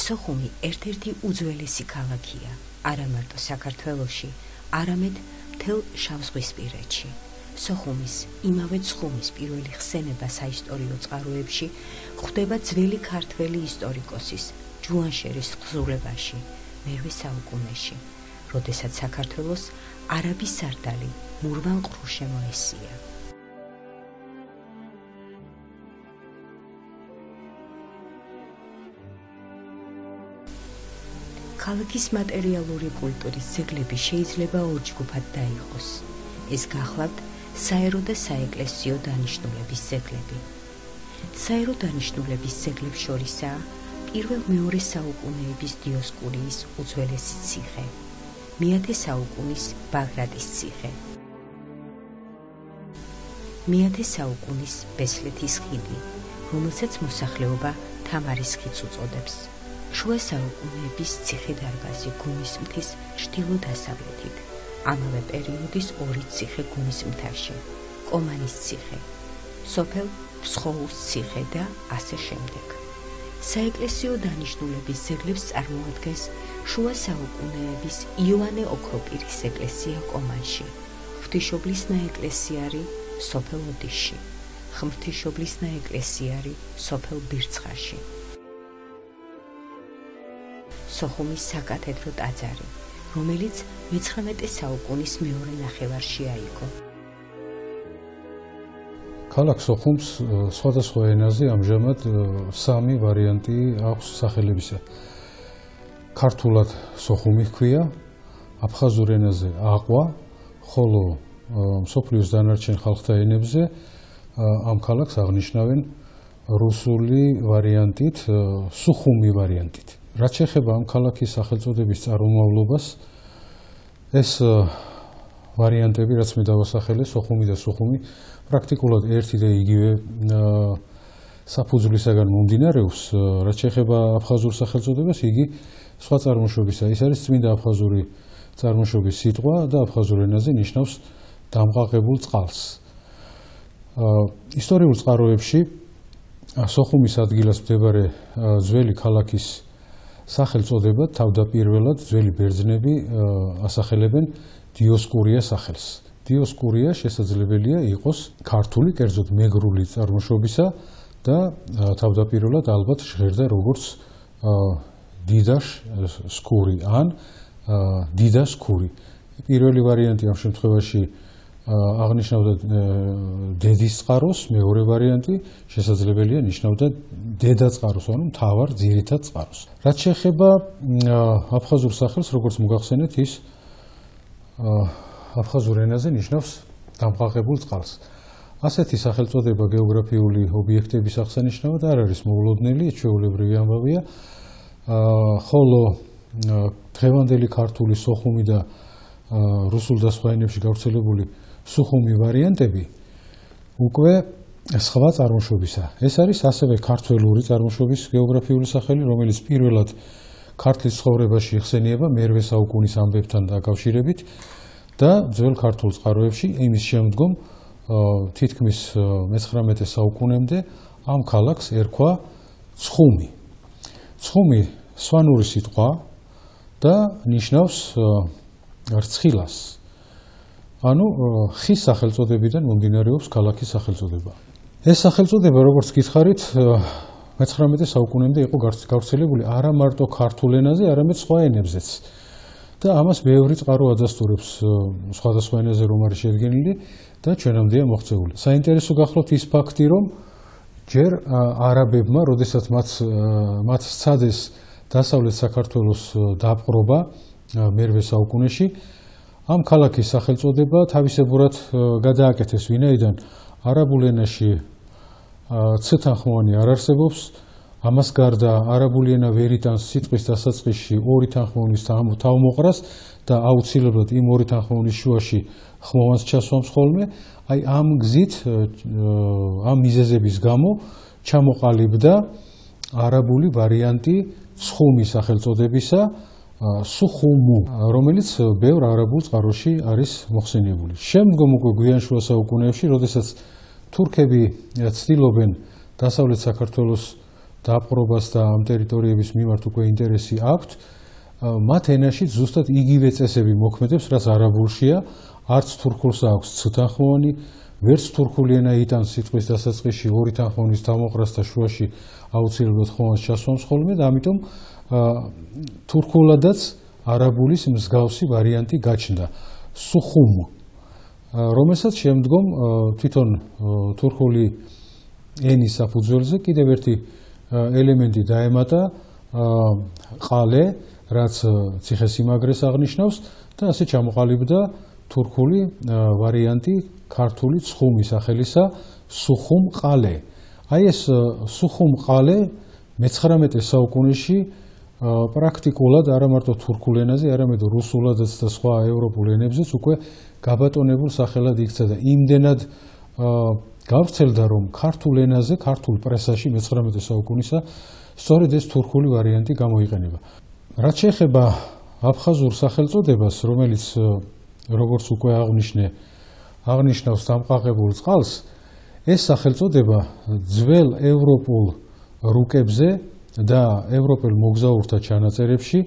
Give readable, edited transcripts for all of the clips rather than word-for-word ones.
სოხუმი ერთ-ერთი უძველესი ქალაქია, არა მარტო საქართველოში, არამედ მთელ შავზღვისპირეთში. სოხუმის, იმავე ცხუმის პირველი ხსენება საისტორიო წყაროებში გვხვდება ძველი ქართველი ისტორიკოსის ჯუანშერის თხზულებაში მერვე საუკუნეში, როდესაც საქართველოს არაბის სარდალი მურვან ყრუშე მოესია. ქალაქის მატერიალური კულტურის ძეგლები შეიძლება ორ ჯგუფად დაიყოს. ეს გახლავთ საერო და საეკლესიო დანიშნულების ძეგლები. საერო დანიშნულების ძეგლებს შორისაა პირველ-მეორე საუკუნეების დიოსკურიის უძველესი ციხე, მეათე საუკუნის ბაგრატის ციხე, მეათე საუკუნის ბესლეთის ხიდი, რომელსაც მოსახლეობა თამარის ხიდს უწოდებს. შუა საუკუნეების ციხე-დარბაზი გუნის მთის ჩრდილო-დასავლეთით, ამავე პერიოდის ორი ციხე გუნის მთაში, კომანის ციხე, სოფელ ფსხოვუს ციხე და ასე შემდეგ. საეკლესიო დანიშნულების ძეგლებს წარმოადგენს შუა საუკუნეების იოანე ოქროპირის ეკლესია კომანში, ღვთისმშობლის ნაეკლესიარი სოფელ ოდიშში, ღვთისმშობლის ნაეკლესიარი სოფელ ბირცხაში. სოხუმის საკათედრო ტაძარი, რომელიც მე-19 საუკუნის მეორე ნახევარში აიგო. ქალაქ სოხუმს სხვადასხვა ენაზე ამჟამად სამი ვარიანტი აქვს სახელებისა. ქართულად სოხუმი ჰქვია, აფხაზურ ენაზე აყვა, ხოლო მსოფლიოს დანარჩენ ხალხთა ენებზე ამ ქალაქს აღნიშნავენ რუსული ვარიანტით, სუხუმი ვარიანტით. რაც შეეხება ამ ქალაქის სახელწოდების წარმომავლობას, ეს ვარიანტები, რაც მე დავასახელე, სოხუმი და სუხუმი, პრაქტიკულად ერთი და იგივე საფუძვლისაგან მომდინარეობს. რაც შეეხება აფხაზურ სახელწოდებას, იგი სხვა წარმოშობისა. ის არის წმინდა აფხაზური წარმოშობის სიტყვა და აფხაზურ ენაზე ნიშნავს დამყარებულ წყალს. ისტორიულ წყაროებში სოხუმის ადგილას მდებარე ძველი ქალაქის სახელწოდება თავდაპირველად ძველი ბერძნები ასახელებენ დიოსკურია სახელს. დიოსკურია შესაძლებელია იყოს ქართული, კერძოდ მეგრული წარმოშობისა და თავდაპირველად ალბათ ჟღერდა როგორც დიდაშ სკური ან დიდა სკური. პირველი ვარიანტი ამ შემთხვევაში აღნიშნავდა დედის წყაროს, მეორე ვარიანტი შესაძლებელია ნიშნავდა დედა წყაროს, ანუ მთავარ ძირითად წყაროს. რაც შეეხება აფხაზურ სახელს, როგორც მოგახსენეთ, ის აფხაზურ ენაზე ნიშნავს დამყარებულ წყალს. ასეთი სახელწოდება გეოგრაფიული ობიექტების აღსანიშნავად არ არის მოულოდნელი, ჩვეულებრივი ამბავია, ხოლო დღევანდელი ქართული სოხუმი და რუსულ და სხვა ენებში გავრცელებული სუხუმი ვარიანტები უკვე სხვა წარმოშობისა. ეს არის ასევე ქართველური წარმოშობის გეოგრაფიული სახელი, რომელიც პირველად ქართლის ცხოვრებაში იხსენიება მერვე საუკუნის ამბებთან დაკავშირებით და ძველ ქართულ წყაროებში იმის შემდგომ თითქმის მე-19 საუკუნემდე ამ ქალაქს ერქვა ცხუმი. ცხუმი სვანური სიტყვა და ნიშნავს რცხილას. ანუ ხის სახელწოდებიდან მომდინარეობს ქალაქის სახელწოდება. ეს სახელწოდება, როგორც გითხარით, მე-19 საუკუნემდე იყო გავრცელებული არა მარტო ქართულ ენაზე, არამედ სხვა ენებზეც. და ამას ბევრი წყარო ადასტურებს სხვადასხვა ენაზე რომ არის შედგენილი და ჩვენამდეა მოღწეული. საინტერესო გახლავთ ის ფაქტი, რომ ჯერ არაბებმა, როდესაც მათ სცადეს დასავლეთ საქართველოს დაპყრობა მერვე საუკუნეში, ამ ქალაქის სახელწოდება თავისებურად გადააკეთეს, ვინაიდან არაბულ ენაში ც-თანხმოვანი არ არსებობს, ამას გარდა არაბული ენა ვერ იტანს სიტყვის დასაწყისში ორი თანხმოვნის თავმოყრას და აუცილებლად იმ ორი თანხმოვნის შუაში ხმოვანს ჩასვამს ხოლმე. აი ამ გზით, ამ მიზეზების გამო ჩამოყალიბდა არაბული ვარიანტი ცხუმის სახელწოდებისა, სუხუმუ, რომელიც ბევრ არაბულ წყაროში არის მოხსენიებული. შემდგომ უკვე გვიან შუა საუკუნეებში, როდესაც თურქები ცდილობენ დასავლეთ საქართველოს დაპყრობას და ამ ტერიტორიების მიმართ უკვე ინტერესი აქვთ, მათ ენაში ზუსტად იგივე წესები მოქმედებს, რაც არაბულშია, არც თურქულს აქვს ცთანხმოვანი, ვერც თურქული ენა იტანს სიტყვის დასაწყისში ორი თანხმოვნის დამოყრას და შუაში აუცილებლად ხომას ჩასვამს ხოლმე და ამიტომ თურქულადაც არაბულის მსგავსი ვარიანტი გაჩნდა. სუხუმ, რომელსაც შემდგომ თვითონ თურქული ენის საფუძველზე კიდევ ერთი ელემენტი დაემატა ყალე, რაც ციხესიმაგრეს აღნიშნავს და ასე ჩამოყალიბდა თურქული ვარიანტი ქართული ცხუმის სახელისა სუხუმ ყალე. აი ეს სუხუმ ყალე მე-19 საუკუნეში პრაქტიკულად არა მარტო თურქულ ენაზე, არამედ რუსულადაც და სხვა ევროპულ ენებზეც უკვე გაბატონებულ სახელად იქცა და იმდენად გავრცელდა, რომ ქართულ ენაზე, ქართულ პრესაში მე-19 საუკუნისა სწორედ ეს თურქული ვარიანტი გამოიყენება. რაც შეეხება აფხაზურ სახელწოდებას, რომელიც როგორც უკვე აღნიშნავს დამყარებულ წყალს, ეს სახელწოდება ძველ ევროპულ რუკებზე და ევროპელ მოგზაურთა ჩანაწერებში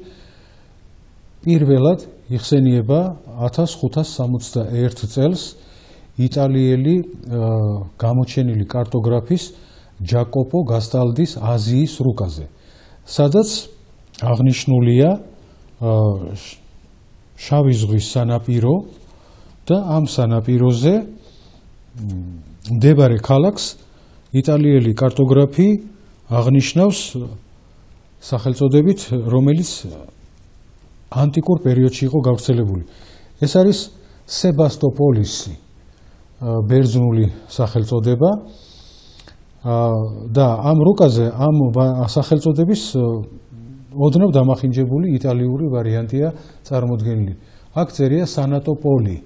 პირველად იხსენიება 1561 წელს იტალიელი გამოჩენილი კარტოგრაფის ჯაკოპო გასტალდის აზიის რუკაზე, სადაც აღნიშნულია შავი ზღვის სანაპირო და ამ სანაპიროზე მდებარე ქალაქს იტალიელი კარტოგრაფი აღნიშნავს სახელწოდებით, რომელიც ანტიკურ პერიოდში იყო გავრცელებული. ეს არის სებასტოპოლისი, ბერძნული სახელწოდება და ამ რუკაზე ამ სახელწოდების ოდნავ დამახინჯებული იტალიური ვარიანტია წარმოდგენილი. აქ წერია სანატოპოლი,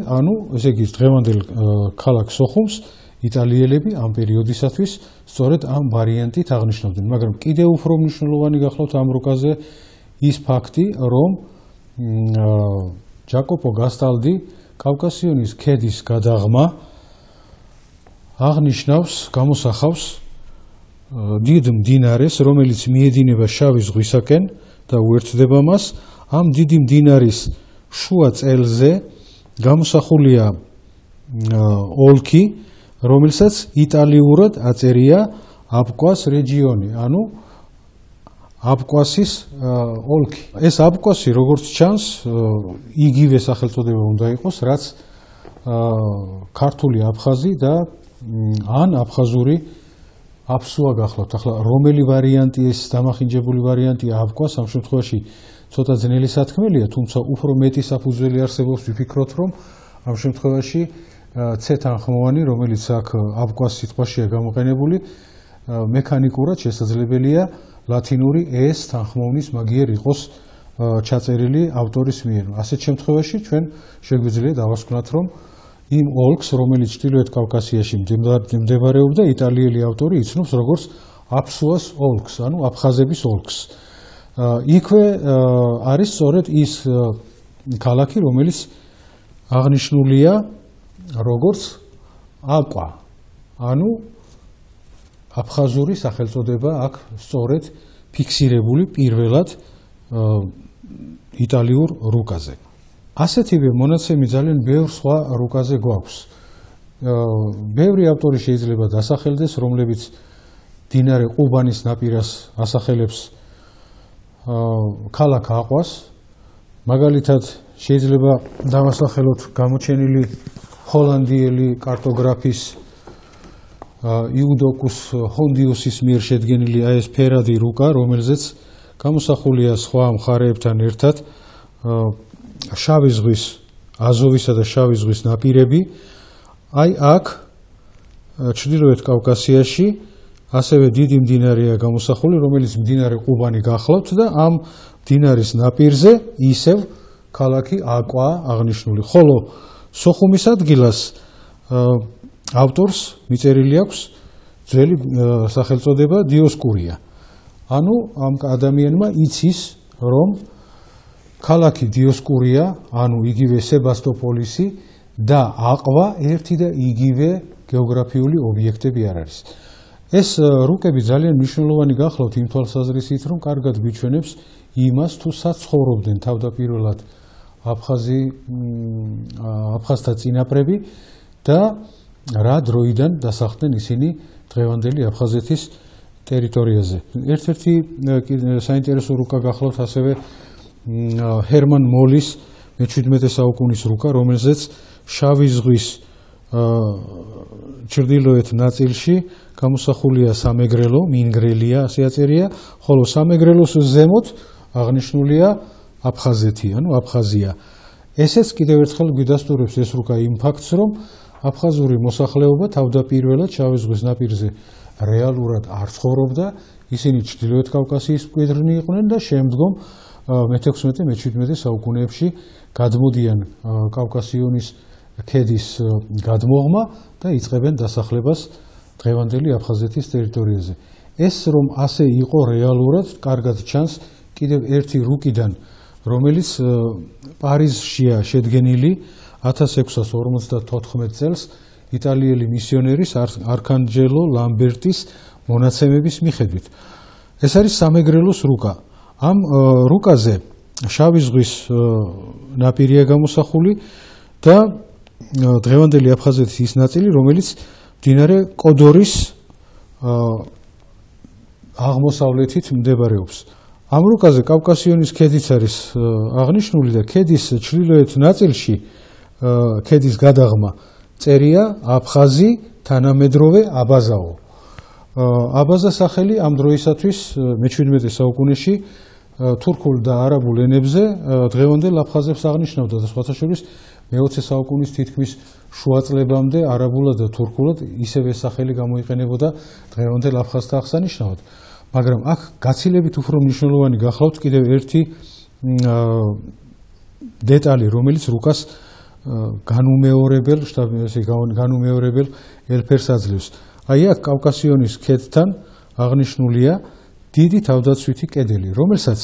ანუ ესე იგი დღევანდელ ქალაქ სოხუმს იტალიელები ამ პერიოდისათვის სწორედ ამ ვარიანტით აღნიშნავდნენ, მაგრამ კიდევ უფრო მნიშვნელოვანი გახლავთ ამ რუკაზე ის ფაქტი, რომ ჯაკოპო გასტალდი კავკასიონის ქედის გადაღმა აღნიშნავს, გამოსახავს დიდ მდინარეს, რომელიც მიედინება შავი ზღვისაკენ და უერთდება მას. ამ დიდი მდინარის შუა წელზე გამოსახულია ოლქი, რომელსაც იტალიურად აწერია აბკვას რეგიონი, ანუ აბკვასის ოლქი. ეს აბკვასი, როგორც ჩანს, იგივე სახელწოდება უნდა იყოს, რაც ქართული აფხაზი და ან აფხაზური აფსუა გახლავთ. ახლა რომელი ვარიანტი ეს დამახინჯებული ვარიანტია აბკვას, ამ შემთხვევაში ცოტა ძნელი სათქმელია, თუმცა უფრო მეტი საფუძველი არსებობს ვიფიქროთ, რომ ამ შემთხვევაში C-თანხმოვანი, რომელიც აქ აბკვას სიტყვაშია გამოყენებული, მექანიკურად შესაძლებელია ლათინური S თანხმოვნის მაგიერ იყოს ჩაწერილი ავტორის მიერ. ასეთ შემთხვევაში ჩვენ შეგვიძლია დავასკვნათ, რომ იმ ოლქს, რომელიც ჩრდილოეთ კავკასიაში მდებარეობდა, იტალიელი ავტორი იცნობს როგორც აფსუას ოლქს, ანუ აფხაზების ოლქს. იქვე არის სწორედ ის ქალაქი, რომელიც აღნიშნულია როგორც აკვა, ანუ აფხაზური სახელწოდება აქ სწორედ ფიქსირებული პირველად იტალიურ რუკაზე. ასეთივე მონაცემი ძალიან ბევრ სხვა რუკაზე გვაქვს. ბევრი ავტორი შეიძლება დასახელდეს, რომლებიც მდინარე ყუბანის ნაპირას ასახელებს ქალაქ აყვას. მაგალითად შეიძლება დავასახელოთ გამოჩენილი ჰოლანდიელი კარტოგრაფის იუდოკუს ჰონდიუსის მიერ შედგენილი აი ეს ფერადი რუკა, რომელზეც გამოსახულია სხვა მხარეებთან ერთად შავი ზღვის, აზოვისა და შავი ზღვის ნაპირები. აი აქ ჩრდილოეთ კავკასიაში ასევე დიდი მდინარეა გამოსახული, რომელიც მდინარე ყუბანი გახლავთ და ამ მდინარის ნაპირზე ისევ ქალაქი აკვაა აღნიშნული. ხოლო სოხუმის ადგილას ავტორს მიწერილი აქვს ძველი სახელწოდება დიოსკურია. ანუ ამ ადამიანმა იცის, რომ ქალაქი დიოსკურია, ანუ იგივე სებასტოპოლისი და აყვა ერთი და იგივე გეოგრაფიული ობიექტები არ არის. ეს რუკები ძალიან მნიშვნელოვანი გახლავთ იმ თვალსაზრისით, რომ კარგად გვიჩვენებს იმას, თუ საცხოვრობდნენ თავდაპირველად აფხაზთა წინაპრები და რა დროიდან დასახლდნენ ისინი დღევანდელი აფხაზეთის ტერიტორიაზე. ერთ-ერთი საინტერესო რუკა გახლავთ ასევე ჰერმან მოლის მე-17 საუკუნის რუკა, რომელზეც შავი ზღვის ჩრდილოეთ ნაწილში გამოსახულია სამეგრელო, მინგრელია, ასე აწერია, ხოლო სამეგრელოს ზემოთ აღნიშნულია აფხაზეთი, ანუ აფხაზია. ესეც კიდევ ერთხელ გვიდასტურებს ეს რუკა იმ ფაქტს, რომ აფხაზური მოსახლეობა თავდაპირველად შავი ზღვის ნაპირზე რეალურად არ ცხოვრობდა, ისინი ჩრდილოეთ კავკასიის მკვიდრნი იყვნენ და შემდგომ მე-16, მე-17 საუკუნეებში გადმოდიან კავკასიონის ქედის გადმოღმა და იწყებენ დასახლებას დღევანდელი აფხაზეთის ტერიტორიაზე. ეს რომ ასე იყო რეალურად, კარგად ჩანს კიდევ ერთი რუკიდან, რომელიც პარიზშია შედგენილი 1654 წელს იტალიელი მისიონერის არქანჯელო ლამბერტის მონაცემების მიხედვით. ეს არის სამეგრელოს რუკა. ამ რუკაზე შავი ზღვის ნაპირია გამოსახული და დღევანდელი აფხაზეთის ის ნაწილი, რომელიც მდინარე კოდორის აღმოსავლეთით მდებარეობს. ამ რუკაზე კავკასიონის ქედიც არის აღნიშნული და ქედის ჩრდილოეთ ნაწილში, ქედის გადაღმა წერია აფხაზი თანამედროვე აბაზაო. აბაზა სახელი ამ დროისათვის მე-17 საუკუნეში თურქულ და არაბულ ენებზე დღევანდელ აფხაზებს აღნიშნავდა და სხვათა შორის მე-20 საუკუნის თითქმის შუა წლებამდე არაბულად და თურქულად ისევე სახელი გამოიყენებოდა დღევანდელ აფხაზთა აღსანიშნავად. მაგრამ აქ გაცილებით უფრო მნიშვნელოვანი გახლავთ კიდევ ერთი დეტალი, რომელიც რუკას განუმეორებელ ელფერს აძლევს. აი აქ კავკასიონის ქედთან აღნიშნულია დიდი თავდაცვითი კედელი, რომელსაც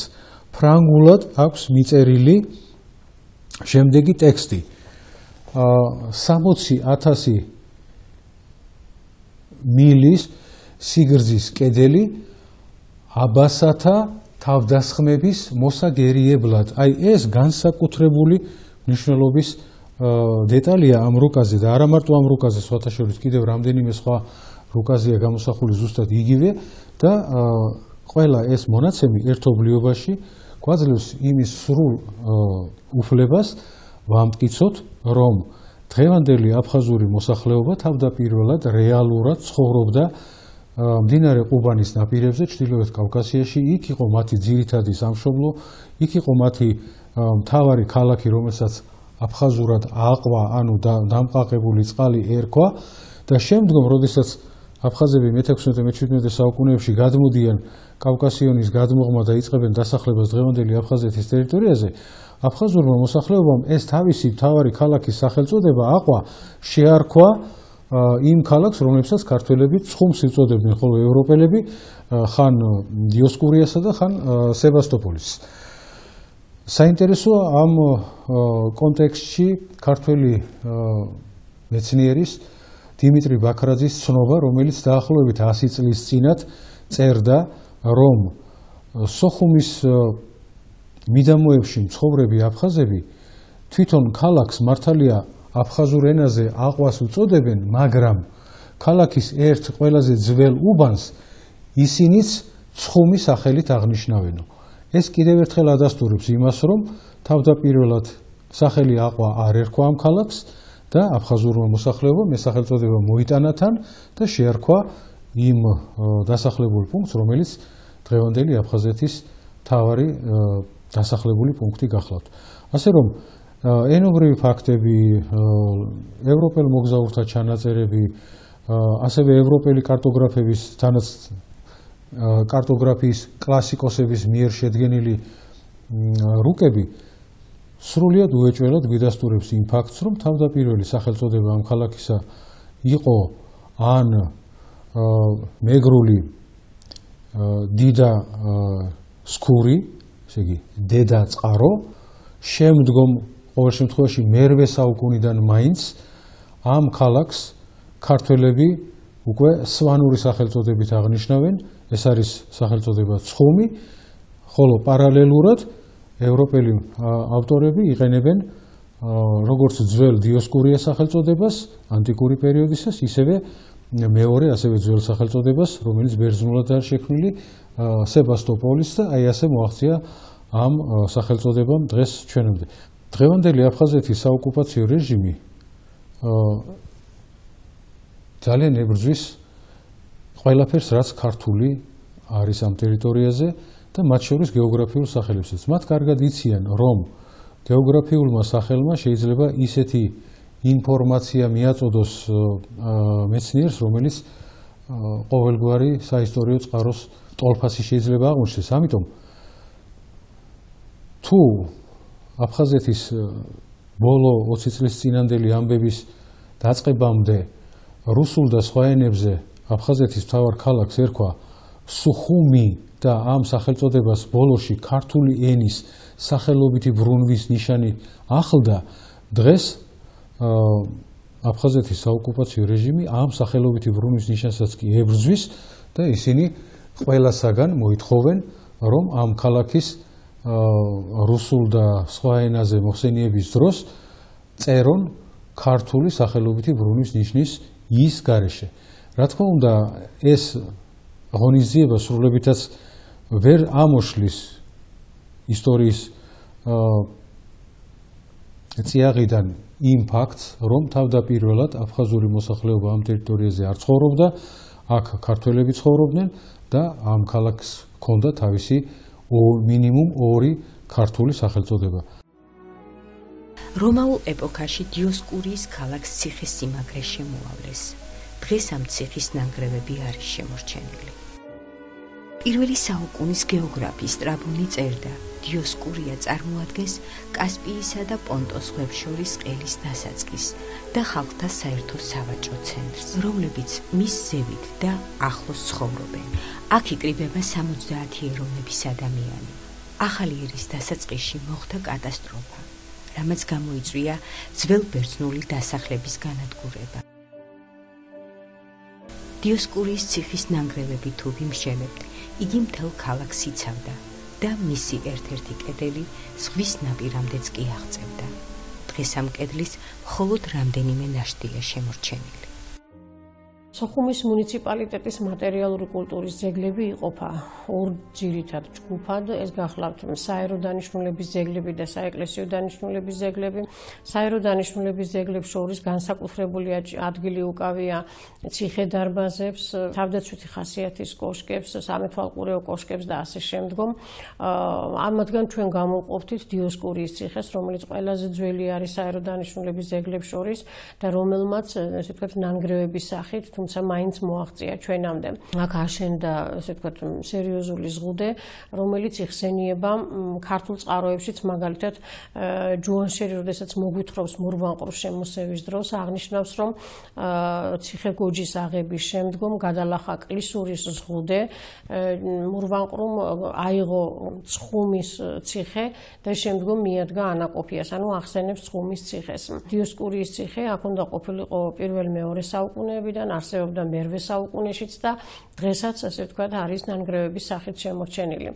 ფრანგულად აქვს მიწერილი შემდეგი ტექსტი. 60,000 მილის სიგრძის კედელი აბასათა თავდასხმების მოსაგერიებლად. აი ეს განსაკუთრებული მნიშვნელობის დეტალია ამ რუკაზე და არა მარტო ამ რუკაზე, სხვათა შორის კიდევ რამდენიმე სხვა რუკაზეა გამოსახული ზუსტად იგივე და ყველა ეს მონაცემი ერთობლიობაში გვაძლევს იმის სრულ უფლებას ვამტკიცოთ, რომ დღევანდელი აფხაზური მოსახლეობა თავდაპირველად რეალურად ცხოვრობდა მდინარე ყუბანის ნაპირებზე ჩრდილოეთ კავკასიაში. იქ იყო მათი ძირითადი სამშობლო, იქ იყო მათი მთავარი ქალაქი, რომელსაც აფხაზურად აყვა, ანუ დამყაყებული წყალი ერქვა და შემდგომ, როდესაც აფხაზები მე-16, მე-17 საუკუნეებში გადმოდიან კავკასიონის გადმოღმა და იწყებენ დასახლებას დღევანდელი აფხაზეთის ტერიტორიაზე, აფხაზურმა მოსახლეობამ ეს თავისი მთავარი ქალაქის სახელწოდება აყვა, შეარქვა იმ ქალაქს, რომლებსაც ქართველები ცხუმს იწოდებდნენ, ხოლო ევროპელები ხან დიოსკურიასა და ხან სევასტოპოლის. საინტერესოა ამ კონტექსტში ქართველი მეცნიერის დიმიტრი ბაქრაძის ცნობა, რომელიც დაახლოებით 100 წლის წინათ წერდა, რომ სოხუმის მიდამოებში მცხოვრები აფხაზები თვითონ ქალაქს მართალია აფხაზურ ენაზე აყვას უწოდებენ, მაგრამ ქალაქის ერთ ყველაზე ძველ უბანს ისინიც ცხუმის სახელით აღნიშნავენო. ეს კიდევ ერთხელ ადასტურებს იმას, რომ თავდაპირველად სახელი აყვა არ ერქვა ამ ქალაქს და აფხაზურმა მოსახლეობამ ეს სახელწოდება მოიტანა თან და შეარქვა იმ დასახლებულ პუნქტს, რომელიც დღევანდელი აფხაზეთის მთავარი დასახლებული პუნქტი გახლავთ. ასე რომ ენობრივი ფაქტები, ევროპელ მოგზაურთა ჩანაწერები, ასევე ევროპელი კარტოგრაფების თანაც კარტოგრაფიის კლასიკოსების მიერ შედგენილი რუკები სრულიად უეჭველად გვიდასტურებს იმ ფაქტს, რომ თავდაპირველი სახელწოდება ამ ქალაქისა იყო ან მეგრული დიდა სქური, ესე იგი დედა წყარო, შემდგომ ყოველ შემთხვევაში მე-8 საუკუნიდან მაინც ამ ქალაქს ქართველები უკვე სვანური სახელწოდებით აღნიშნავენ, ეს არის სახელწოდება ცხუმი, ხოლო პარალელურად ევროპელი ავტორები იყენებენ როგორც ძველ დიოსკურიას სახელწოდებას ანტიკური პერიოდისას, ისევე მეორე ასევე ძველ სახელწოდებას, რომელიც ბერძნულად არის შექმნილი სებასტოპოლის და აი ასე მოაღწია ამ სახელწოდებამ დღეს ჩვენამდე. დღევანდელი აფხაზეთის საოკუპაციო რეჟიმი ძალიან ებრძვის ყველაფერს, რაც ქართული არის ამ ტერიტორიაზე და მათ შორის გეოგრაფიულ სახელებსაც. მათ კარგად იციან, რომ გეოგრაფიულმა სახელმა შეიძლება ისეთი ინფორმაცია მიაწოდოს მეცნიერს, რომელიც ყოველგვარი საისტორიო წყაროს ტოლფასი შეიძლება აღმოჩნდეს. ამიტომ თუ აფხაზეთის ბოლო 20 წლის წინანდელი ამბების დაწყებამდე რუსულ და სხვა ენებზე აფხაზეთის მთავარ ქალაქს ერქვა სუხუმი და ამ სახელწოდებას ბოლოში ქართული ენის სახელობითი ბრუნვის ნიშანი ახლდა, დღეს აფხაზეთის საოკუპაციო რეჟიმი ამ სახელობითი ბრუნვის ნიშანსაც კი ებრძვის და ისინი ყველასაგან მოითხოვენ, რომ ამ ქალაქის რუსულ და სხვა ენაზე მოხსენიების დროს წერონ ქართული სახელობითი ბრუნვის ნიშნის ის გარეშე. რა თქმა უნდა, ეს ღონისძიება სრულებითაც ვერ ამოშლის ისტორიის წიაღიდან იმ ფაქტს, რომ თავდაპირველად აფხაზური მოსახლეობა ამ ტერიტორიაზე არ ცხოვრობდა, აქ ქართველები ცხოვრობდნენ და ამ ქალაქს ჰქონდა თავისი მინიმუმ 2 ქართული სახელწოდება. რომაულ ეპოქაში დიოსკურიის ქალაქს ციხე-სიმაგრე შემოავლეს. დღეს ამ ციხის ნანგრევები არის შემორჩენილი. პირველი საუკუნის გეოგრაფი სტრაბონი წერდა, დიოსკურია წარმოადგენს კასპიისა და პონტოს ზღვებს შორის ყელის დასაწყის და ხალხთა საერთო სავაჭრო ცენტრს, რომლებიც მის ზევით და ახლოს ცხოვრობენ. აქ იკრიბება 70 ეროვნების ადამიანი. ახალი ერის დასაწყისში მოხდა კატასტროფა, რამაც გამოიწვია ძველბერძნული დასახლების განადგურება. დიოსკურიის ციხის ნანგრევები თუ ვიმსჯელებთ, იგი მთელ ქალაქს იცავდა და მისი ერთ-ერთი კედელი ზღვის ნაპირამდეც კი აღწევდა. დღეს ამ კედლის მხოლოდ რამდენიმე ნაშთია შემორჩენილი. სოხუმის მუნიციპალიტეტის მატერიალური კულტურის ძეგლები იყოფა 2 ძირითად ჯგუფად. ეს გახლავთ საერო დანიშნულების ძეგლები და საეკლესიო დანიშნულების ძეგლები. საერო დანიშნულების ძეგლებს შორის განსაკუთრებული ადგილი უკავია ციხე-დარბაზებს, თავდაცვითი ხასიათის კოშკებს, სამეთვალყურეო კოშკებს და ასე შემდგომ. ამათგან ჩვენ გამოვყოფთით დიოსკურიის ციხეს, რომელიც ყველაზე ძველი არის საერო დანიშნულების ძეგლებს შორის და რომელმაც, ესე ვთქვათ, ნანგრევების სახით, თუმცა მაინც მოაღწია ჩვენამდე. აქ აშენდა, ესე ვთქვათ, სერიოზული ზღუდე, რომელიც იხსენიება ქართულ წყაროებშიც, მაგალითად, ჯუანშერი, როდესაც მოგვითხრობს მურვანყრუს შემოსევის დროს, აღნიშნავს, რომ ციხე-გოჯის აღების შემდგომ გადალახა კლისურის ზღუდე, მურვანყრუმ აიღო ცხუმის ციხე და შემდგომ მიადგა ანაკოფიას, ანუ ახსენებს ცხუმის ციხეს. დიოსკურიის ციხე აქ უნდა ყოფილიყო პირველ-მეორე საუკუნეებიდან, არსებობდა მერვე საუკუნეშიც და დღესაც, ასე ვთქვათ, არის ნანგრევების სახით შემორჩენილი.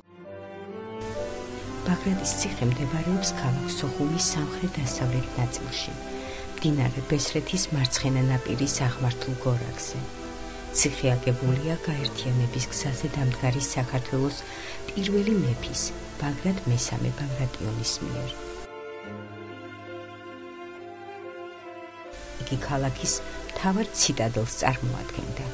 ბაგრატის ციხე მდებარეობს ქალაქ სოხუმის სამხრეთ-დასავლეთ ნაწილში, მდინარე ბესრეთის მარცხენა ნაპირის აღმართულ გორაკზე. ციხე აგებულია გაერთიანების გზაზე დამდგარი საქართველოს პირველი მეფის, ბაგრატ მესამე ბაგრატიონის მიერ. იგი ქალაქის მთავარ ციტადელს წარმოადგენდა.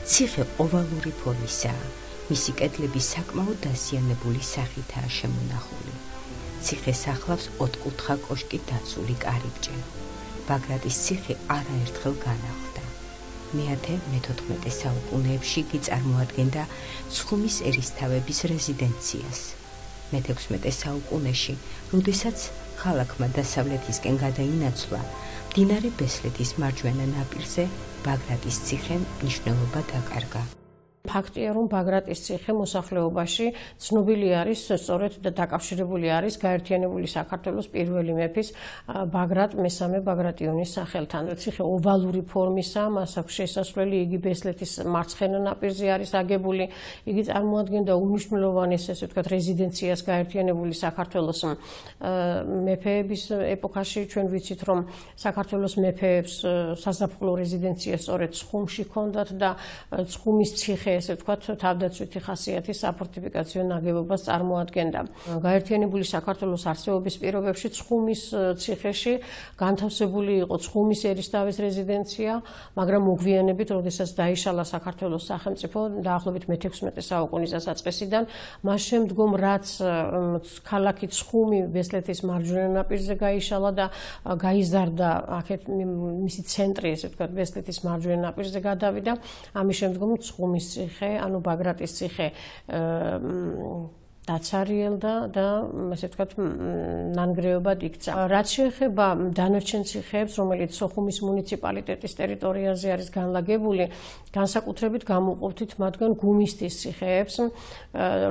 ციხე ოვალური ფორმისაა, მისი კედლები საკმაოდ დაზიანებული სახითაა შემონახული. ციხეს ახლავს 4-კუთხა კოშკით დაცული კარიბჭე. ბაგრატის ციხე არაერთხელ განახლდა. მე-14 საუკუნეებში იგი წარმოადგენდა ცხუმის ერისთავების რეზიდენციას. მე-16 საუკუნეში, როდესაც ქალაქმა დასავლეთისკენ გადაინაცვლა, მდინარე ბესლეთის მარჯვენა ნაპირზე ბაგრატის ციხემ მნიშვნელობა დაკარგა. ფაქტია, რომ ბაგრატის ციხე მოსახლეობაში ცნობილი არის, სწორედ და დაკავშირებული არის გაერთიანებული საქართველოს პირველი მეფის ბაგრატ მესამე ბაგრატიონის სახელთან. ციხე ოვალური ფორმისაა, მას აქვს შესასვლელი, იგი ბესლეთის მარცხენა ნაპირზე არის აგებული. იგი წარმოადგენდა უმნიშვნელოვანეს, ესე ვთქვათ, რეზიდენციას გაერთიანებული საქართველოს მეფეების ეპოქაში. ჩვენ ვიცით, რომ საქართველოს მეფეებს საზაფხულო რეზიდენცია სწორედ ცხუმში ჰქონდათ და ცხუმის ციხე, ესე ვთქვათ, თავდაცვითი ხასიათის საფორტიფიკაციო ნაგებობას წარმოადგენდა. გაერთიანებული საქართველოს არსებობის პირობებში ცხუმის ციხეში განთავსებული იყო ცხუმის ერისთავის რეზიდენცია, მაგრამ მოგვიანებით, როდესაც დაიშალა საქართველოს სახელმწიფო დაახლოებით მე-16 საუკუნის დასაწყისიდან, მას შემდგომ რაც ქალაქი ცხუმი ბესლეთის მარჯვენა ნაპირზე გაიშალა და გაიზარდა აქეთ მისი ცენტრი, ესე ვთქვათ, ბესლეთის მარჯვენა ნაპირზე გადავიდა, ამის შემდგომ ცხუმის ციხე, ანუ ბაგრატის ციხე დაცარიელდა და ასე ვთქვათ, ნანგრევებად იქცა. რაც შეეხება დანარჩენ ციხეებს, რომელიც სოხუმის მუნიციპალიტეტის ტერიტორიაზე არის განლაგებული, განსაკუთრებით გამოვყოფთით მათგან გუმისთის ციხეებს.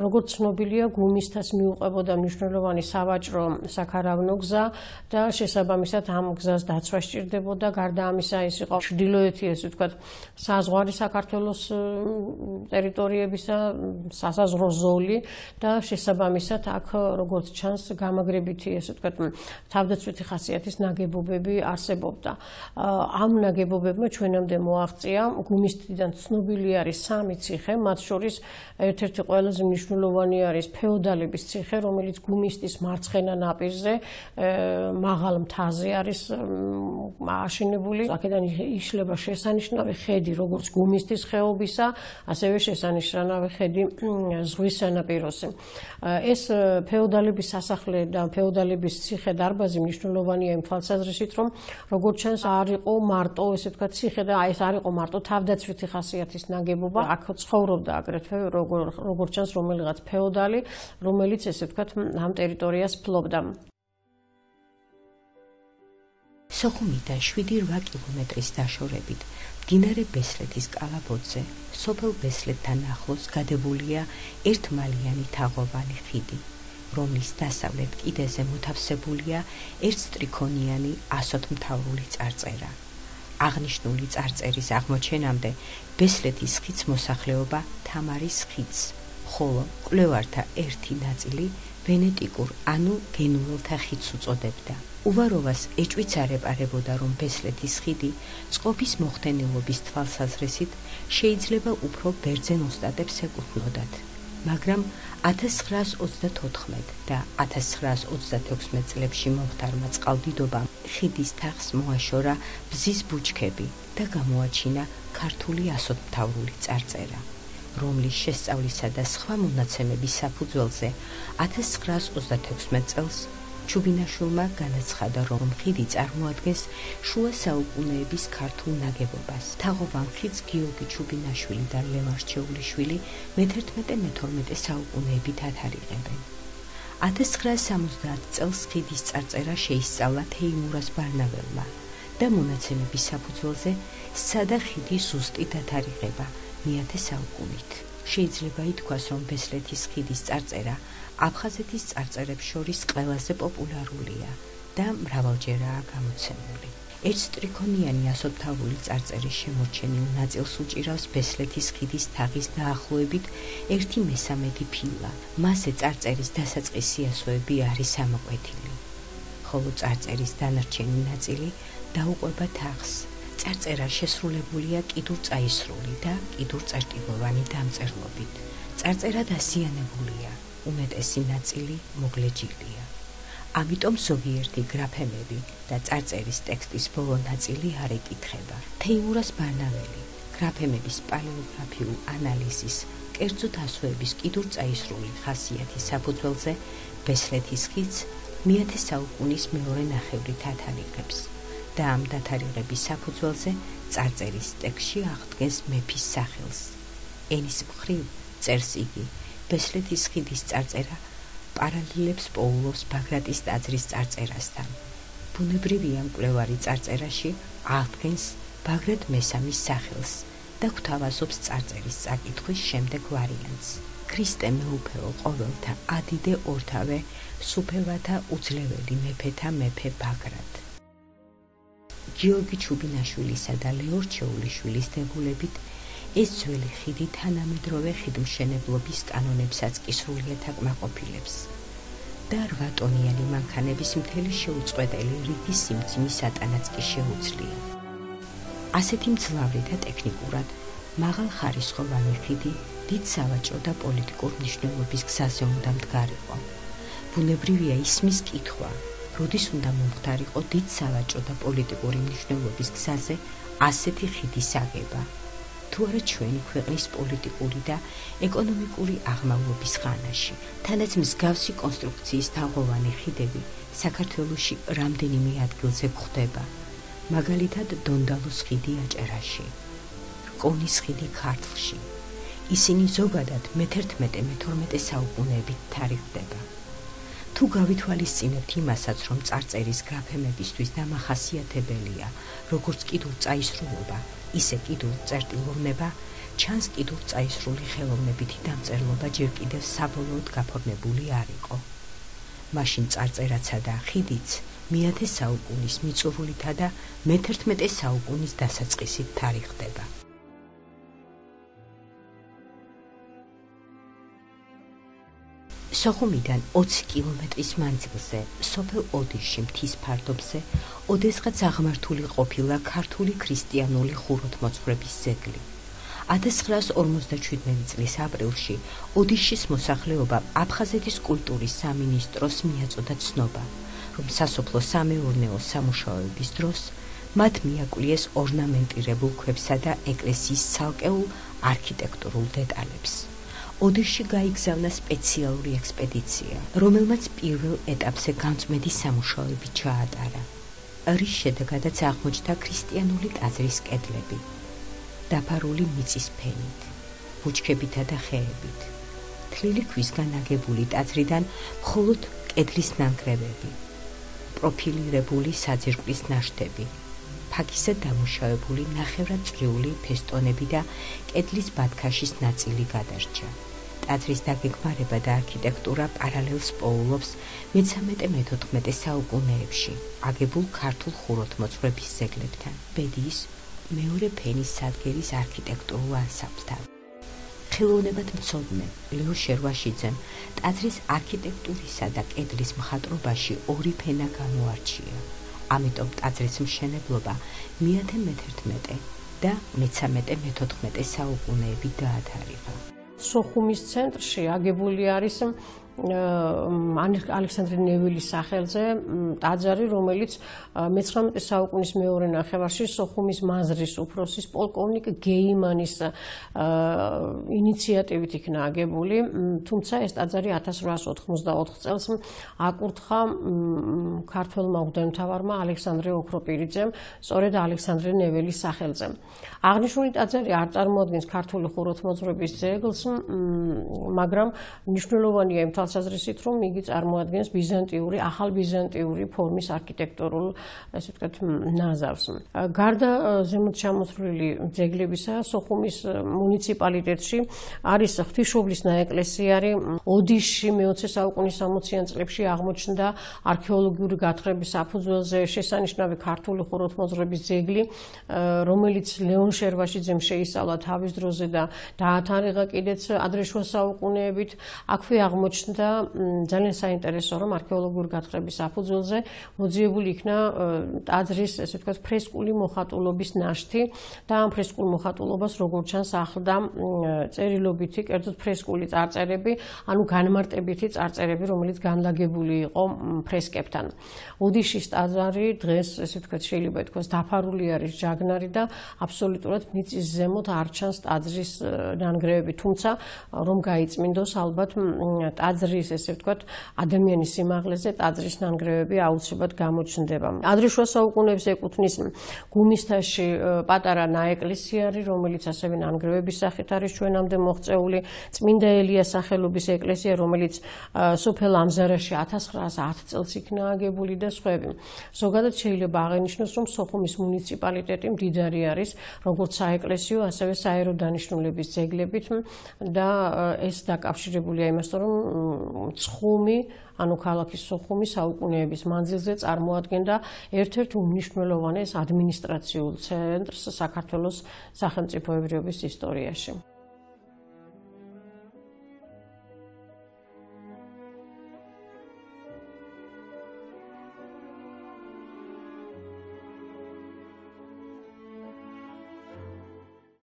როგორც ცნობილია, გუმისთას მიუყვებოდა მნიშვნელოვანი სავაჭრო საქარავნო გზა და შესაბამისად ამ გზას დაცვა სჭირდებოდა. გარდა ამისა, ის იყო ჩრდილოეთი, ესე ვთქვათ, საზღვარი საქართველოს ტერიტორიებისა, სასაზღვრო ზოლი და შესაბამისად აქ როგორც ჩანს გამაგრებითი, ესე ვთქვათ, თავდაცვითი ხასიათის ნაგებობები არსებობდა. ამ ნაგებობებმა ჩვენამდე მოაღწია გუმისთიდან ცნობილი არის 3 ციხე, მათ შორის ერთ-ერთი ყველაზე მნიშვნელოვანი არის ფეოდალების ციხე, რომელიც გუმისთის მარცხენა ნაპირზე, მაღალ მთაზე არის აშენებული. აქედან იშლება შესანიშნავი ხედი, როგორც გუმისთის ხეობისა, ასევე შესანიშნავი ხედი ზღვის სანაპიროზე. ეს ფეოდალების სასახლე და ფეოდალების ციხე დარბაზი მნიშვნელოვანია იმ თვალსაზრისით, რომ როგორც ჩანს არ იყო მარტო, ესე ვთქვათ, ციხე და ეს არ იყო მარტო თავდაცვითი ხასიათის ნაგებობა. აქ ცხოვრობდა აგრეთვე როგორც ჩანს რომელიღაც ფეოდალი, რომელიც ესე ვთქვათ ამ ტერიტორიას ფლობდა. სოხუმიდან 7-8 კილომეტრის დაშორებით მდინარე ბესლეთის კალაპოტზე, სოფელ ბესლეთთან ახლოს გადებულია ერთმალიანი თაღოვანი ხიდი, რომლის დასავლეთ კიდეზე მოთავსებულია ერთსტრიქონიანი ასოთმთავრული წარწერა. აღნიშნული წარწერის აღმოჩენამდე ბესლეთის ხიდს მოსახლეობა თამარის ხიდს, ხოლო მკვლევართა ერთი ნაწილი ვენეტიკურ, ანუ გენუელთა ხიდს უწოდებდა. უვაროვას ეჭვიც არ ეპარებოდა, რომ ბესლეთის ხიდი წყობის მოხდენილობის თვალსაზრისით შეიძლება უფრო ბერძენ ოსტატებს ეკუთვნოდათ, მაგრამ 1924 და 1936 წლებში მომხდარმა წყალდიდობამ ხიდის თაღს მოაშორა ბზის ბუჩქები და გამოაჩინა ქართული ასოთმთავრული წარწერა, რომლის შესწავლისა და სხვა მონაცემების საფუძველზე 1936 წელს ჩუბინაშვილმა განაცხადა, რომ ხიდი წარმოადგენს შუა საუკუნეების ქართულ ნაგებობას. თაღოვან ხიდს გიორგი ჩუბინაშვილი და ლევან რჩეულიშვილი მე-11-მე-12 საუკუნეებით ათარიღებენ. 1970 წელს ხიდის წარწერა შეისწავლა თეიმურაზ ბარნაველმა და მონაცემების საფუძველზე სცადა ხიდის ზუსტი დათარიღება მე-10 საუკუნით. შეიძლება ითქვას, რომ ბესლეთის ხიდის წარწერა აფხაზეთის წარწერებს შორის ყველაზე პოპულარულია და მრავალჯერაა გამოცემული. ერთსტრიქონიანი ასოთმთავრული წარწერის შემორჩენილ ნაწილს უჭირავს ბესლეთის ხიდის თაღის დაახლოებით 1/3 ფილა. მასზე წარწერის დასაწყისი ასოები არის ამოკვეთილი, ხოლო წარწერის დანარჩენი ნაწილი დაუყვება თაღს. წარწერა შესრულებულია კიდურწაისრული და კიდურწერტილოვანი დამწერლობით. წარწერა დასიანებულია, უმეტესი ნაწილი მოგლეჯილია. ამიტომ ზოგიერთი გრაფემები და წარწერის ტექსტის ბოლო ნაწილი არ ეკითხება. თეიმურაზ ბარნაველი გრაფემების პალეოგრაფიულ ანალიზის, კერძოდ ასოების კიდურწაისრული ხასიათის საფუძველზე ბესლეთის ხიდს მე-10 საუკუნის მეორე ნახევრით ათარიღებს და ამ დათარიღების საფუძველზე წარწერის ტექსტში აღდგენს მეფის სახელს. ენის მხრივ წერს იგი, ბესლეთის ხიდის წარწერა პარალელებს პოულობს ბაგრატის ტაძრის წარწერასთან. ბუნებრივია მკვლევარი წარწერაში აღდგენს ბაგრატ მესამის სახელს, და გვთავაზობს წარწერის წაკითხვის შემდეგ ვარიანტს. ქრისტე მეუფეო ყოველთა ადიდე ორთავე სუფევათა უძლეველი მეფეთა მეფე ბაგრატ. გიორგი ჩუბინაშვილისა და ლეო რჩეულიშვილის დებულებით ეს ძველი ხიდი თანამედროვე ხიდმშენებლობის კანონებსაც კი სრულიად აკმაყოფილებს და 8 ტონიანი მანქანების მთელი შეუწყვეტელი რიგი სიმძიმის ატანაც კი შეუძლია. ასეთი მძლავრი და ტექნიკურად მაღალხარისხოვანი ხიდი დიდ სავაჭრო და პოლიტიკურ მნიშვნელობის გზაზე უნდა მდგარიყო. ბუნებრივია ისმის კითხვა, როდის უნდა მომხდარიყო დიდ სავაჭრო და პოლიტიკური მნიშვნელობის გზაზე ასეთი ხიდის აგება. თუ არა ჩვენი ქვეყნის პოლიტიკური და ეკონომიკური აღმავლობის ხანაში, თანაც მსგავსი კონსტრუქციის თაღოვანი ხიდები საქართველოში რამდენიმე ადგილზე გვხვდება. მაგალითად დონდალოს ხიდი აჭარაში, რკონის ხიდი ქართლში. ისინი ზოგადად მე-11-მე-12 საუკუნეებით თარიღდება. თუ გავითვალისწინებთ იმასაც, რომ წარწერის გრაფემებისთვის დამახასიათებელია როგორც კიდურ წაისრულობა, ისე კიდურ წერტილოვნება, ჩანს კიდურ წაისრული ხელოვნებითი დამწერლობა ჯერ კიდევ საბოლოოდ გაფორმებული არ იყო. მაშინ წარწერაცა და ხიდიც მე-10 საუკუნის მიწურულითა და მე-11 საუკუნის დასაწყისით თარიღდება. სოხუმიდან 20 კილომეტრის მანძილზე, სოფელ ოდიშში მთის ფარდობზე, ოდესღაც აღმართული ყოფილა ქართული ქრისტიანული ხუროთმოძღვრების ძეგლი. 1957 წლის აპრილში ოდიშის მოსახლეობამ აფხაზეთის კულტურის სამინისტროს მიაწოდა ცნობა, რომ სასოფლო-სამეურნეო სამუშაოების დროს მათ მიაკლიეს ორნამენტირებულ ქვებსა და ეკლესიის ცალკეულ არქიტექტურულ დეტალებს. ოდიშში გაიგზავნა სპეციალური ექსპედიცია, რომელმაც პირველ ეტაპზე განწმენდი სამუშაოები ჩაატარა. რის შედეგადაც აღმოჩნდა ქრისტიანული ტაძრის კედლები, დაფარული მიწის ფენით, ბუჩქებითა და ხეებით. თლილი ქვისგან აგებული ტაძრიდან მხოლოდ კედლის ნანგრევები, პროფილირებული საძირკვლის ნაშთები, ფაქისად დამუშავებული ნახევრად წრიული ფესტონები და კედლის ბათქაშის ნაწილი გადარჩა. ტაძრის დაგეგმარება და არქიტექტურა პარალელს პოულობს მე-13-მე-14 საუკუნეებში აგებულ ქართულ ხუროთმოძღვრების ძეგლებთან, ბედიის მეორე ფენის სადგერის არქიტექტურულ ანსამბლთან. ხელოვნებად მცოდნე ლეო შერვაშიძემ ტაძრის არქიტექტურისა და კედლის მხატვრობაში ორი ფენა გამოარჩია. ამიტომ ტაძრის მშენებლობა მე-11 და მე-13-მე-14 საუკუნეებით დაათარიღა. სოხუმის ცენტრში აგებული არის ალექსანდრე ნეველის სახელზე ტაძარი, რომელიც მე-19 საუკუნის მეორე ნახევარში სოხუმის მაზრის უფროსის პოლკოვნიკ გეიმანის ინიციატივით იქნა აგებული, თუმცა ეს ტაძარი 1884 წელს აკურთხა ქართველმა მღვდელმთავარმა ალექსანდრე ოქროპირიძემ, სწორედ ალექსანდრე ნეველის სახელზე. აღნიშნული ტაძარი არ წარმოადგენს ქართული ხუროთმოძღვრების ძეგლს, მაგრამ მნიშვნელოვანია იმ თვალსაზრისით, რომ იგი წარმოადგენს ბიზანტიური, ახალბიზანტიური ფორმის არქიტექტურულ, ესე ვთქვათ, ნაზავს. გარდა ზემოთ ჩამოთვლილი ძეგლებისა, სოხუმის მუნიციპალიტეტში არის ღვთისმშობლის ნაეკლესიარი. ოდიშში მე-20 საუკუნის 60-იან წლებში აღმოჩნდა არქეოლოგიური გათხრების საფუძველზე შესანიშნავი ქართული ხუროთმოძღვრების ძეგლი, რომელიც ლეონ შერვაშიძემ შეისწავლა თავის დროზე და დაათარიღა კიდეც ადრეშუა საუკუნეებით. აქვე აღმოჩნდა ძალიან საინტერესო, რომ არქეოლოგიური გათხრების საფუძველზე მოძიებული იქნა ტაძრის, ესე ვთქვათ, ფრესკული მოხატულობის ნაშთი და ამ ფრესკულ მოხატულობას როგორც ჩანს ახლდა წერილობითი, კერძოდ ფრესკული წარწერები, ანუ განმარტებითი წარწერები, რომელიც განლაგებული იყო ფრესკებთან. ოდიშის ტაძარი დღეს, ესე ვთქვათ, შეიძლება ითქვას, დაფარული არის ჯაგნარი და აბსოლუტურად მიწის ზემოთ არ ჩანს ტაძრის ნანგრევები, თუმცა რომ გაიწმინდოს, ალბათ ტაძრის ტაძრის, ესე ვთქვათ, ადამიანის სიმაღლეზე ტაძრის ნანგრევები აუცილებლად გამოჩნდება. ადრე შუა საუკუნეებს ეკუთვნის გუმისთაში პატარა ნაეკლესიარი, რომელიც ასევე ნანგრევების სახით არის ჩვენამდე მოღწეული, წმინდა ელიას სახელობის ეკლესია, რომელიც სოფელ ამზარაში 1910 წელს იქნა აგებული და სხვები. ზოგადად შეიძლება აღინიშნოს, რომ სოხუმის მუნიციპალიტეტი მდიდარი არის როგორც საეკლესიო, ასევე საერო დანიშნულების ძეგლებით და ეს დაკავშირებულია იმასთან, რომ ცხუმი, ანუ ქალაქის სოხუმი საუკუნეების მანძილზე წარმოადგენდა ერთ-ერთ უმნიშვნელოვანეს ადმინისტრაციულ ცენტრს საქართველოს სახელმწიფოებრიობის ისტორიაში.